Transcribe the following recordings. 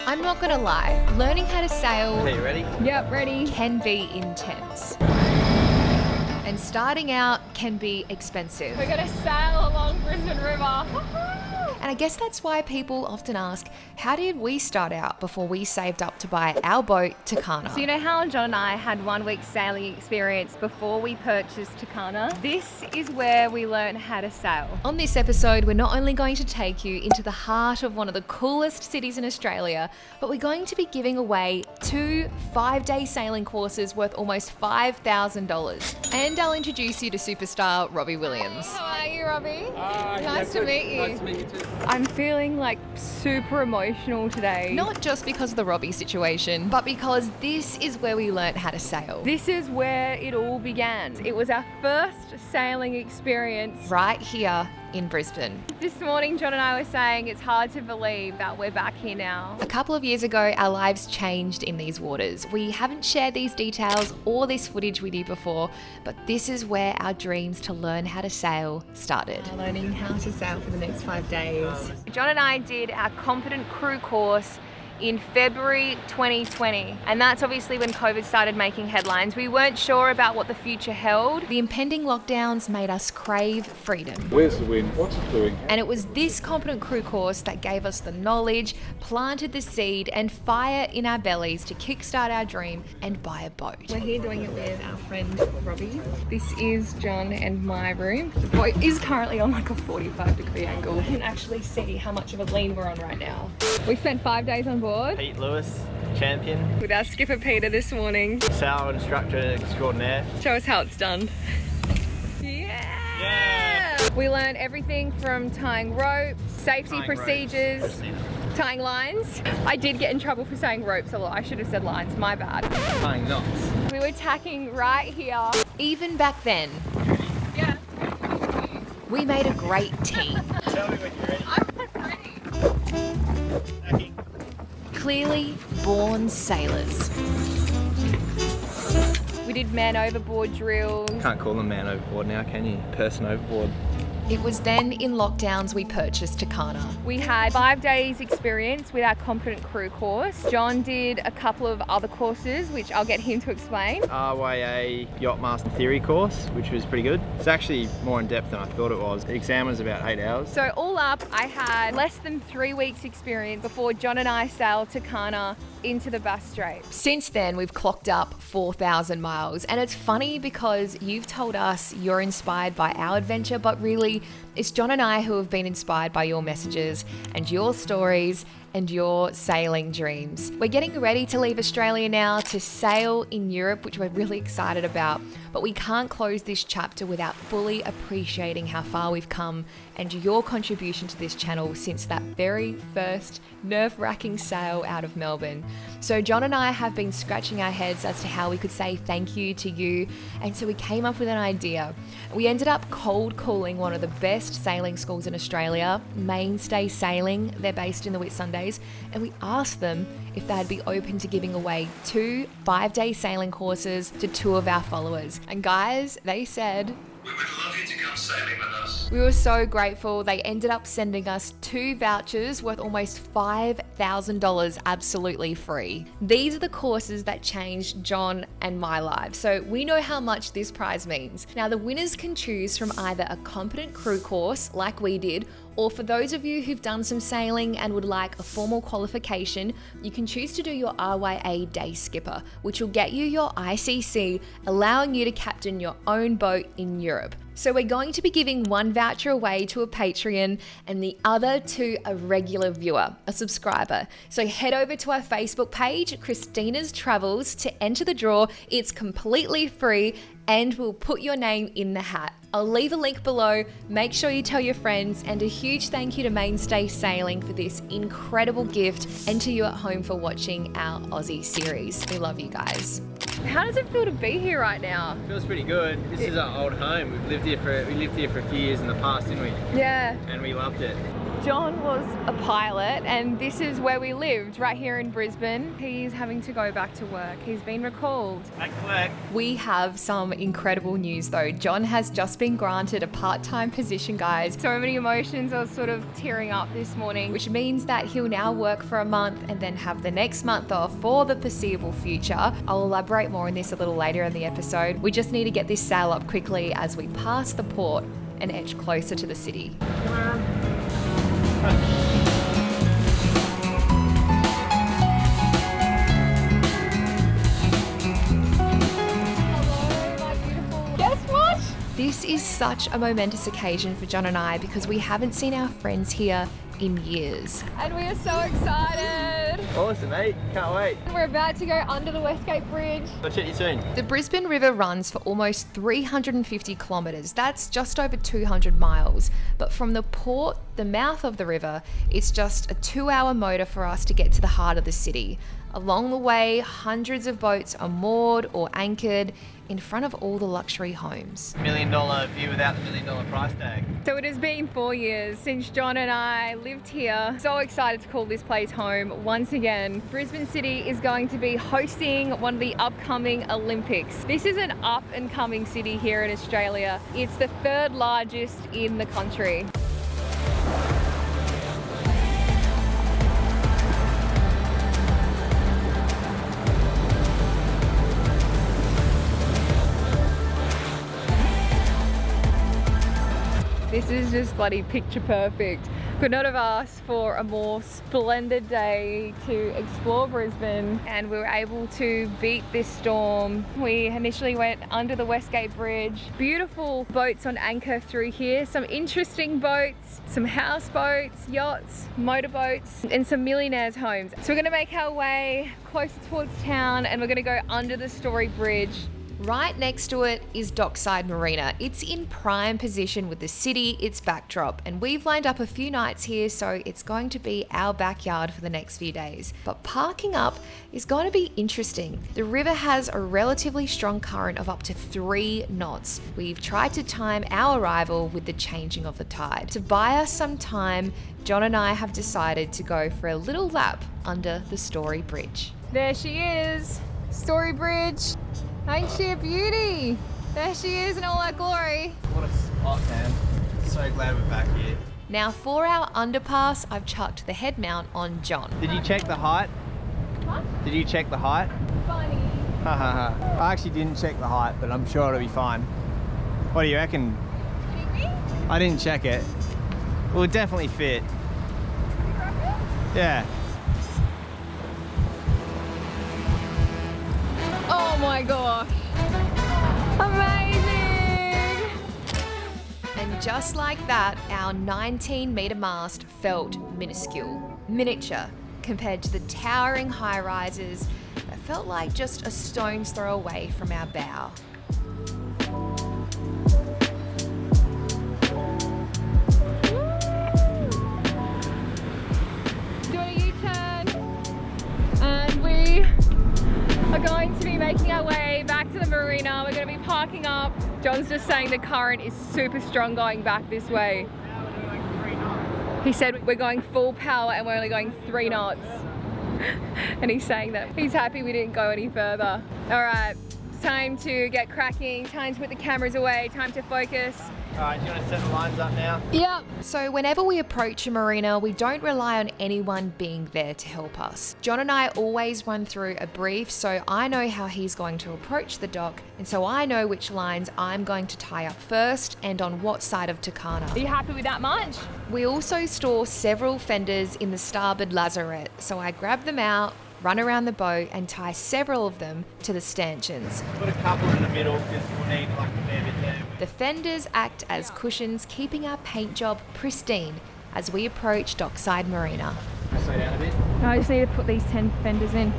I'm not gonna lie, learning how to sail Are you ready? Yep, ready. can be intense. And starting out can be expensive. We're gonna sail along Brisbane River. And I guess that's why people often ask, how did we start out before we saved up to buy our boat, Tucana? So you know how John and I had 1 week sailing experience before we purchased Tucana? This is where we learned how to sail. On this episode, we're not only going to take you into the heart of one of the coolest cities in Australia, but we're going to be giving away 2 5-day sailing courses worth almost $5,000. And I'll introduce you to superstar Robbie Williams. How are you, Robbie? Nice to meet you. Nice to meet you too. I'm feeling like super emotional today. Not just because of the Robbie situation, but because this is where we learnt how to sail. This is where it all began. It was our first sailing experience. Right here in Brisbane. This morning, John and I were saying it's hard to believe that we're back here now. A couple of years ago, our lives changed in these waters. We haven't shared these details or this footage with you before, but this is where our dreams to learn how to sail started. Learning how to sail for the next 5 days. John and I did our Competent Crew course in February 2020, and that's obviously when COVID started making headlines. We weren't sure about what the future held. The impending lockdowns made us crave freedom. Where's the wind? What's it doing? And it was this Competent Crew course that gave us the knowledge, planted the seed and fire in our bellies to kickstart our dream and buy a boat. We're here doing it with our friend Robbie. This is John and my room. The boat is currently on like a 45-degree angle. You can actually see how much of a lean we're on right now. We spent 5 days on board Pete Lewis, champion. with our skipper Peter this morning. Sail instructor extraordinaire. Show us how it's done. Yeah! We learned everything from tying ropes, safety Tying procedures, ropes. tying lines. I did get in trouble for saying ropes a lot. I should have said lines, my bad. Tying knots. We were tacking right here. Even back then, Yeah. we made a great team. Tell me when you're ready. I'm ready. Okay. Clearly born sailors. We did man overboard drills. Can't call them man overboard now, can you? Person overboard. It was then in lockdowns we purchased Tucana. We had 5 days experience with our Competent Crew course. John did a couple of other courses, which I'll get him to explain. RYA Yachtmaster Theory course, which was pretty good. It's actually more in depth than I thought it was. The exam was about 8 hours. So all up, I had less than 3 weeks experience before John and I sailed Tucana into the Bass Strait. Since then, we've clocked up 4,000 miles. And it's funny because you've told us you're inspired by our adventure, but really, it's John and I who have been inspired by your messages and your stories and your sailing dreams. We're getting ready to leave Australia now to sail in Europe, which we're really excited about. But we can't close this chapter without fully appreciating how far we've come and your contribution to this channel since that very first nerve-wracking sail out of Melbourne. So John and I have been scratching our heads as to how we could say thank you to you, and so we came up with an idea. We ended up cold calling one of the best sailing schools in Australia, MAINSTAY Sailing. They're based in the Whitsundays, and we asked them if they'd be open to giving away 2 5-day sailing courses to 2 of our followers. And guys, they said, "We would love you to come sailing with us." we were so grateful. They ended up sending us 2 vouchers worth almost $5,000 absolutely free. These are the courses that changed John and my life, so we know how much this prize means. Now, the winners can choose from either a Competent Crew course, like we did, or for those of you who've done some sailing and would like a formal qualification, you can choose to do your RYA Day Skipper, which will get you your ICC, allowing you to captain your own boat in Europe. So we're going to be giving 1 voucher away to a Patreon and the other to a regular viewer, a subscriber. So head over to our Facebook page, Kristina's Travels, to enter the draw. It's completely free and we'll put your name in the hat. I'll leave a link below. Make sure you tell your friends, and a huge thank you to MAINSTAY Sailing for this incredible gift and to you at home for watching our Aussie series. We love you guys. How does it feel to be here right now? Feels pretty good. This is our old home. We lived here for a few years in the past, didn't we? Yeah. And we loved it. John was a pilot and this is where we lived, right here in Brisbane. He's having to go back to work. He's been recalled. We have some incredible news though. John has just been granted a part-time position, guys. So many emotions. I was sort of tearing up this morning. Which means that he'll now work for a month and then have the next month off for the foreseeable future. I'll elaborate more on this a little later in the episode. We just need to get this sail up quickly as we pass the port and edge closer to the city. This is such a momentous occasion for John and I because we haven't seen our friends here in years. And we are so excited. Awesome, mate. Can't wait. We're about to go under the Westgate Bridge. I'll chat to you soon. The Brisbane River runs for almost 350 kilometres. That's just over 200 miles. But from the port, the mouth of the river, it's just a 2-hour motor for us to get to the heart of the city. Along the way, hundreds of boats are moored or anchored in front of all the luxury homes. $1 million view without the $1 million price tag. So it has been 4 years since John and I lived here. So excited to call this place home once again. Brisbane City is going to be hosting one of the upcoming Olympics. This is an up and coming city here in Australia. It's the 3rd largest in the country. This is just bloody picture perfect. Could not have asked for a more splendid day to explore Brisbane, and we were able to beat this storm. We initially went under the Westgate Bridge. Beautiful boats on anchor through here, some interesting boats, some houseboats, yachts, motorboats, and some millionaires' homes. So we're gonna make our way closer towards town and we're gonna go under the Story Bridge. Right next to it is Dockside Marina. It's in prime position with the city, its backdrop, and we've lined up a few nights here, so it's going to be our backyard for the next few days. But parking up is going to be interesting. The river has a relatively strong current of up to 3 knots. We've tried to time our arrival with the changing of the tide. To buy us some time, John and I have decided to go for a little lap under the Story Bridge. There she is, Story Bridge. Ain't she a beauty? There she is in all her glory. What a spot, man. So glad we're back here. Now for our underpass, I've chucked the head mount on John. Did you check the height? What? Did you check the height? Funny. Ha ha ha. I actually didn't check the height, but I'm sure it'll be fine. What do you reckon? Maybe? I didn't check it. We'll definitely fit. Yeah. Oh my gosh. Amazing! And just like that, our 19-metre mast felt minuscule, miniature, compared to the towering high-rises that felt like just a stone's throw away from our bow. Doing a U-turn, and we are going to be making our way back to the marina. We're going to be parking up. John's just saying the current is super strong going back this way. He said we're going full power and we're only going 3 knots. And he's saying that he's happy we didn't go any further. All right, it's time to get cracking, time to put the cameras away, time to focus. Alright, do you want to set the lines up now? Yep. So whenever we approach a marina, we don't rely on anyone being there to help us. John and I always run through a brief, so I know how he's going to approach the dock, and so I know which lines I'm going to tie up first and on what side of Tucana. Are you happy with that much? We also store several fenders in the starboard lazarette, so I grab them out, run around the boat and tie several of them to the stanchions. Put a couple in the middle because we'll need like a fair bit there. The fenders act as cushions, keeping our paint job pristine as we approach Dockside Marina. Slow down a bit. I just need to put these 10 fenders in.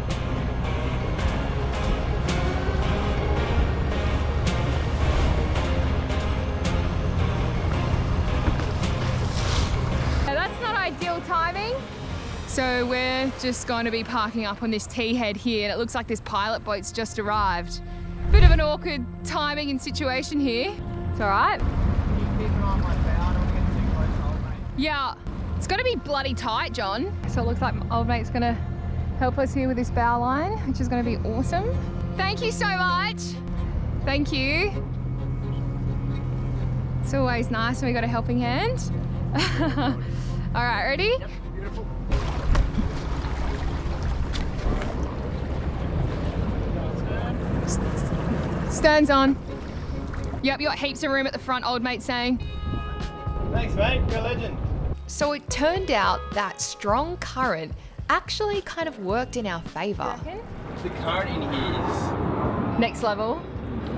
Now that's not ideal timing. So we're just going to be parking up on this T-head here, and it looks like this pilot boat's just arrived. Bit of an awkward timing and situation here. It's all right. Can you keep an eye on my bow? I don't want to get too close to old mate. Yeah. It's gonna be bloody tight, John. So it looks like my old mate's gonna help us here with this bow line, which is gonna be awesome. Thank you so much. Thank you. It's always nice when we got a helping hand. All right, ready? Yep, beautiful. Stern's on. Yep, you got heaps of room at the front, old mate saying. Thanks, mate. You're a legend. So it turned out that strong current actually kind of worked in our favour. The current in here is Next level.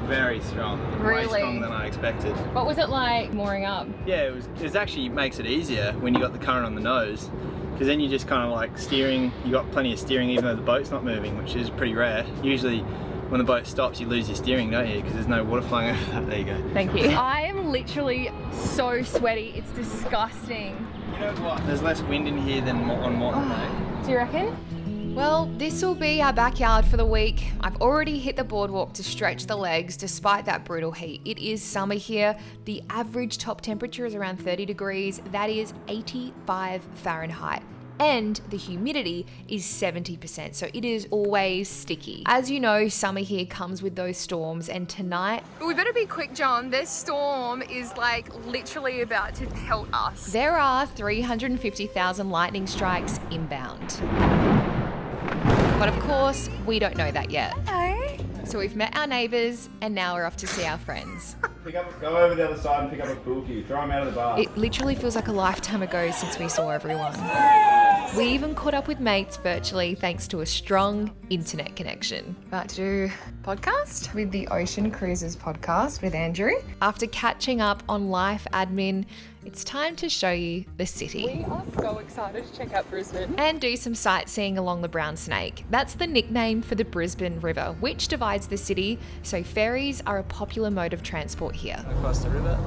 very strong. Really? Way stronger than I expected. What was it like mooring up? Yeah, it actually makes it easier when you got the current on the nose, because then you just kind of like steering, you got plenty of steering even though the boat's not moving, which is pretty rare. Usually when the boat stops you lose your steering, don't you? Because there's no water flowing over that. There you go. Thank you. I am literally so sweaty, it's disgusting. You know what? There's less wind in here than on Moreton Bay. Do you reckon? Well, this will be our backyard for the week. I've already hit the boardwalk to stretch the legs despite that brutal heat. It is summer here. The average top temperature is around 30 degrees. That is 85 Fahrenheit. And the humidity is 70%, so it is always sticky. As you know, summer here comes with those storms, and tonight... But we better be quick, John. This storm is like literally about to pelt us. there are 350,000 lightning strikes inbound. But of course, we don't know that yet. Hey. So we've met our neighbours, and now we're off to see our friends. Go over the other side and pick up a pool cue. Throw them out of the bar. It literally feels like a lifetime ago since we saw everyone. We even caught up with mates virtually thanks to a strong internet connection. About to do podcast with the Ocean Cruises podcast with Andrew. After catching up on life admin, it's time to show you the city. We are so excited to check out Brisbane. And do some sightseeing along the Brown Snake. That's the nickname for the Brisbane River, which divides the city, so ferries are a popular mode of transport here. Across the river,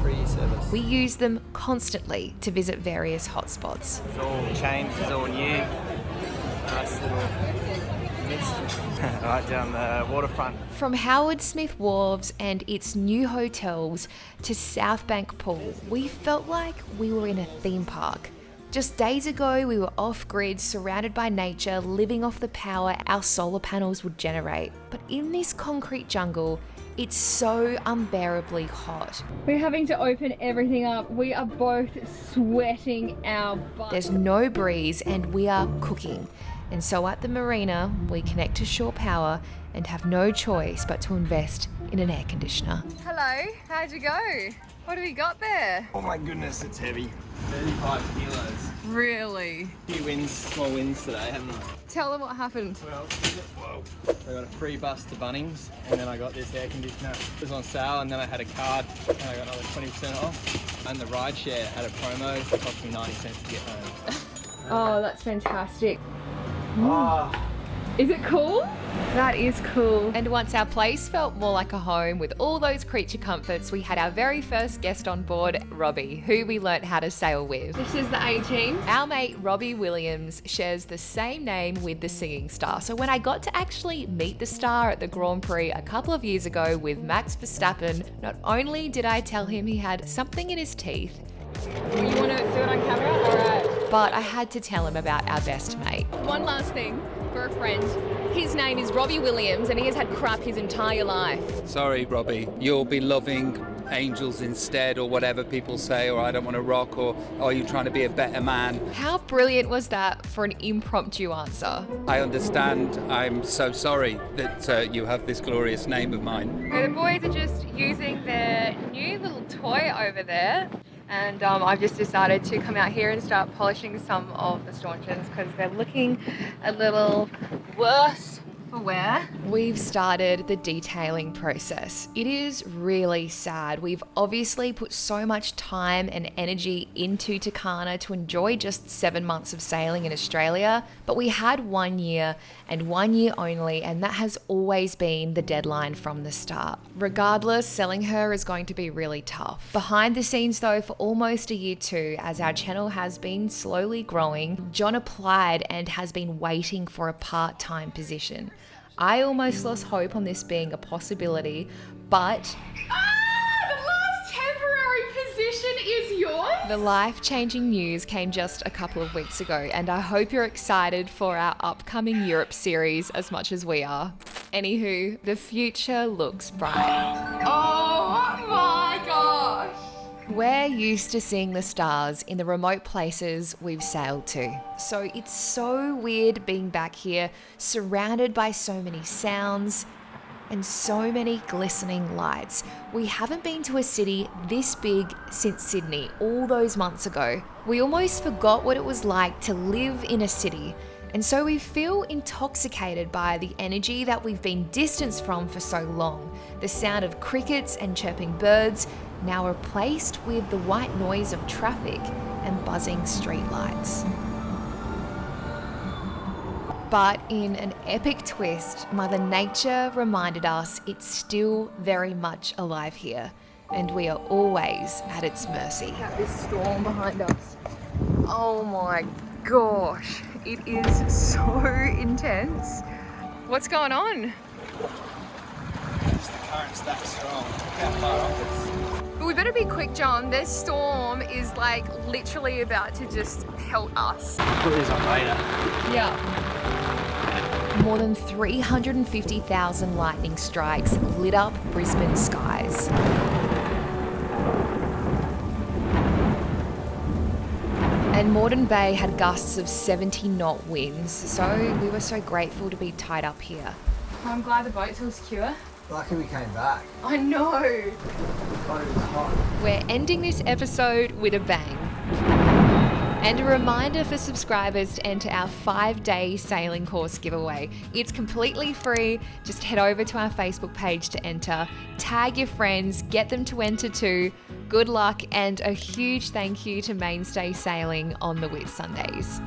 free service. We use them constantly to visit various hotspots. It's all changed, it's all new. Nice little mist. Right down the waterfront. From Howard Smith Wharves and its new hotels to South Bank Pool, we felt like we were in a theme park. Just days ago, we were off-grid, surrounded by nature, living off the power our solar panels would generate. But in this concrete jungle, it's so unbearably hot. We're having to open everything up. We are both sweating our butts. There's no breeze and we are cooking. And so at the Marina, we connect to shore power and have no choice but to invest in an air conditioner. Hello, how'd you go? What have you got there? Oh my goodness, it's heavy. 35 kilos. Really? A few wins, small wins today, haven't I? Tell them what happened. Well, whoa. I got a free bus to Bunnings, and then I got this air conditioner. It was on sale, and then I had a card, and I got another 20% off. And the ride share had a promo, it cost me 90 cents to get home. Oh, that's fantastic. Ah. Is it cool? That is cool. And once our place felt more like a home with all those creature comforts, we had our very first guest on board, Robbie, who we learnt how to sail with. This is the A-team. Our mate Robbie Williams shares the same name with the singing star. So when I got to actually meet the star at the Grand Prix a couple of years ago with Max Verstappen, not only did I tell him he had something in his teeth, You want to do it on camera? All right. but I had to tell him about our best mate. One last thing for a friend. His name is Robbie Williams and he has had crap his entire life. Sorry, Robbie. You'll be loving angels instead, or whatever people say, or I don't want to rock, or are you trying to be a better man? How brilliant was that for an impromptu answer? I understand. I'm so sorry that you have this glorious name of mine. So the boys are just using their new little toy over there. And I've just decided to come out here and start polishing some of the stanchions because they're looking a little worse for wear. We've started the detailing process. It is really sad. We've obviously put so much time and energy into Tucana to enjoy just 7 months of sailing in Australia, but we had 1 year and 1 year only, and that has always been the deadline from the start. Regardless, selling her is going to be really tough. Behind the scenes though, for almost a year too, as our channel has been slowly growing, John applied and has been waiting for a part-time position. I almost lost hope on this being a possibility, but... The last temporary position is yours? The life-changing news came just a couple of weeks ago, and I hope you're excited for our upcoming Europe series as much as we are. Anywho, the future looks bright. Oh my gosh! We're used to seeing the stars in the remote places we've sailed to. So it's so weird being back here, surrounded by so many sounds and so many glistening lights. We haven't been to a city this big since Sydney all those months ago. We almost forgot what it was like to live in a city, and so we feel intoxicated by the energy that we've been distanced from for so long. The sound of crickets and chirping birds now replaced with the white noise of traffic and buzzing street lights. But in an epic twist, Mother Nature reminded us it's still very much alive here, and we are always at its mercy. This storm behind us. Oh my gosh, it is so intense. What's going on? Just the current's that strong. How far off it's. But we better be quick, John. This storm is like literally about to just pelt us. Put this on later. Yeah. More than 350,000 lightning strikes lit up Brisbane skies. And Moreton Bay had gusts of 70-knot winds, so we were so grateful to be tied up here. I'm glad the boat's all secure. Lucky we came back. I know. God, it was hot. We're ending this episode with a bang. And a reminder for subscribers to enter our 5-day sailing course giveaway. It's completely free. Just head over to our Facebook page to enter. Tag your friends, get them to enter too. Good luck, and a huge thank you to Mainstay Sailing on the Whit Sundays.